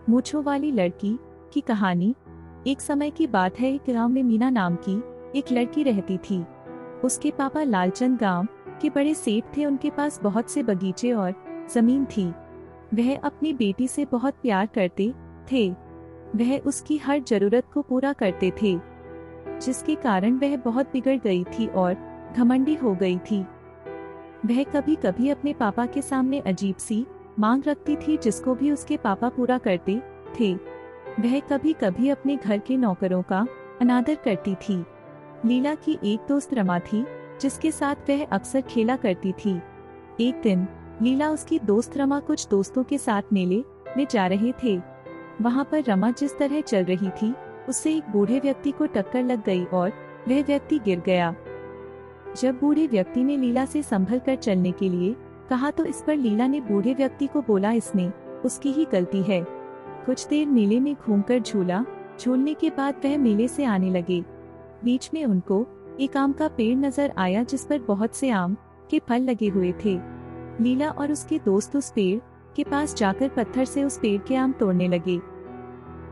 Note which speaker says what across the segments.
Speaker 1: मूंछों वाली लड़की की कहानी। एक समय की बात है, एक गांव में मीना नाम की एक लड़की रहती थी। उसके पापा लालचंद गांव के बड़े सेठ थे। उनके पास बहुत से बगीचे और जमीन थी। वह अपनी बेटी से बहुत प्यार करते थे। वह उसकी हर जरूरत को पूरा करते थे, जिसके कारण वह बहुत बिगड़ गई थी और घमंडी हो गई थी। वह कभी कभी अपने पापा के सामने अजीब सी मांग रखती थी, जिसको भी उसके पापा पूरा करते थे। वह कभी कभी अपने घर के नौकरों का अनादर करती थी। लीला की एक दोस्त रमा थी, जिसके साथ वह अक्सर खेला करती थी। एक दिन लीला उसकी दोस्त रमा कुछ दोस्तों के साथ मेले में जा रहे थे। वहां पर रमा जिस तरह चल रही थी, उससे एक बूढ़े व्यक्ति को टक्कर लग गई और वह व्यक्ति गिर गया। जब बूढ़े व्यक्ति ने लीला से संभल कर चलने के लिए कहा तो इस पर लीला ने बूढ़े व्यक्ति को बोला, इसने उसकी ही गलती है। कुछ देर मेले में घूमकर झूला झूलने के बाद वह मेले से आने लगे। बीच में उनको एक आम का पेड़ नजर आया, जिस पर बहुत से आम के फल लगे हुए थे। लीला और उसके दोस्त उस पेड़ के पास जाकर पत्थर से उस पेड़ के आम तोड़ने लगे।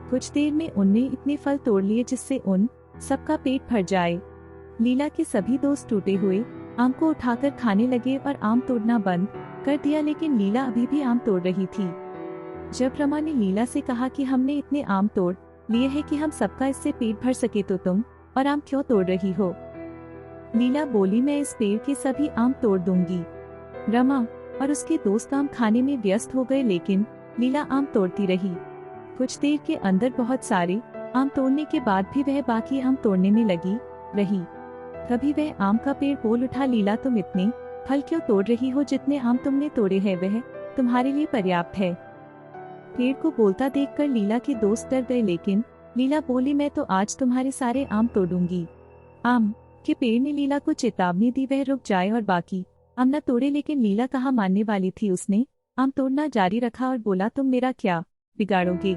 Speaker 1: कुछ देर में उनने इतने फल तोड़ लिए जिससे उन सबका पेट भर जाए। लीला के सभी दोस्त टूटे हुए आम को उठाकर खाने लगे और आम तोड़ना बंद कर दिया, लेकिन लीला अभी भी आम तोड़ रही थी। जब रमा ने लीला से कहा कि हमने इतने आम तोड़ लिए हैं कि हम सबका इससे पेट भर सके, तो तुम और आम क्यों तोड़ रही हो? लीला बोली, मैं इस पेड़ के सभी आम तोड़ दूंगी। रमा और उसके दोस्त आम खाने में व्यस्त हो गए, लेकिन लीला आम तोड़ती रही। कुछ देर के अंदर बहुत सारे आम तोड़ने के बाद भी वह बाकी आम तोड़ने में लगी रही। तभी वह आम का पेड़ बोल उठा, लीला तुम इतने फल क्यों तोड़ रही हो? जितने आम तुमने तोड़े हैं वह तुम्हारे लिए पर्याप्त है। पेड़ को बोलता देखकर लीला के दोस्त डर गए, लेकिन लीला बोली, मैं तो आज तुम्हारे सारे आम तोड़ूंगी। आम के पेड़ ने लीला को चेतावनी दी, वह रुक जाए और बाकी आम न तोड़े, लेकिन लीला कहाँ मानने वाली थी। उसने आम तोड़ना जारी रखा और बोला, तुम मेरा क्या बिगाड़ोगे?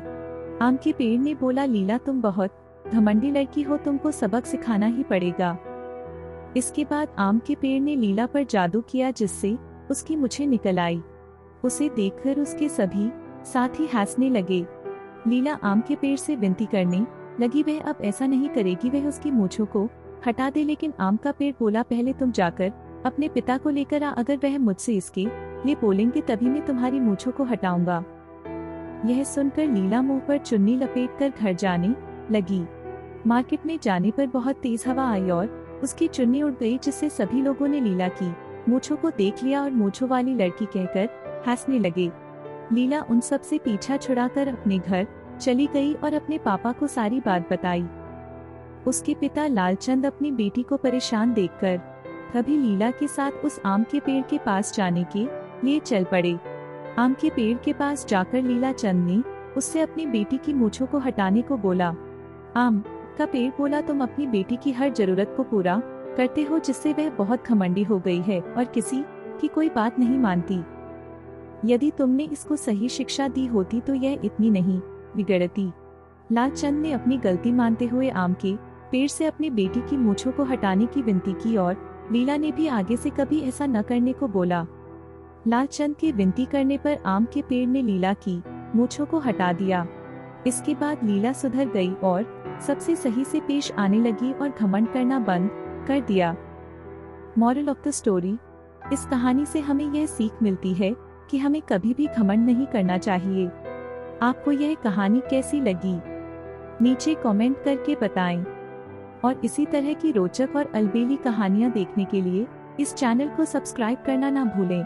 Speaker 1: आम के पेड़ ने बोला, लीला तुम बहुत घमंडी लड़की हो, तुमको सबक सिखाना ही पड़ेगा। इसके बाद आम के पेड़ ने लीला पर जादू किया, जिससे उसकी मूछें निकल आई। उसे देखकर उसके सभी साथी हंसने लगे। लीला आम के पेड़ से विनती करने लगी, वह अब ऐसा नहीं करेगी, वह उसकी मूछों को हटा दे। लेकिन आम का पेड़ बोला, पहले तुम जाकर अपने पिता को लेकर आ, अगर वह मुझसे इसके लिए बोलेंगे तभी मैं तुम्हारी मूछों को हटाऊंगा। यह सुनकर लीला मुंह पर चुन्नी लपेटकर घर जाने लगी। मार्केट में जाने पर बहुत तेज हवा आई और उसकी चुन्नी उड़ गई, जिससे सभी लोगों ने लीला की मूछों को देख लिया और मूछों वाली लड़की कहकर हंसने लगे। लीला उन सब से पीछा छुड़ाकर अपने घर चली गई और अपने पापा को सारी बात बताई। उसके पिता लालचंद अपनी बेटी को परेशान देखकर कभी लीला के साथ उस आम के पेड़ के पास जाने के लिए चल पड़े। आम के पेड़ के पास जाकर लीला चंद ने उससे अपनी बेटी की मूछों को हटाने को बोला। आम का पेड़ बोला, तुम अपनी बेटी की हर जरूरत को पूरा करते हो, जिससे वह बहुत घमंडी हो गई है और किसी की कोई बात नहीं मानती। यदि तुमने इसको सही शिक्षा दी होती तो यह इतनी नहीं बिगड़ती। लालचंद ने अपनी गलती मानते हुए आम के पेड़ से अपनी बेटी की मूछों को हटाने की विनती की और लीला ने भी आगे से कभी ऐसा न करने को बोला। लालचंद की विनती करने पर आम के पेड़ ने लीला की मूछों को हटा दिया। इसके बाद लीला सुधर गई और सबसे सही से पेश आने लगी और घमंड करना बंद कर दिया। मॉरल ऑफ द स्टोरी, इस कहानी से हमें यह सीख मिलती है कि हमें कभी भी घमंड नहीं करना चाहिए। आपको यह कहानी कैसी लगी नीचे कमेंट करके बताएं और इसी तरह की रोचक और अलबेली कहानियां देखने के लिए इस चैनल को सब्सक्राइब करना ना भूलें।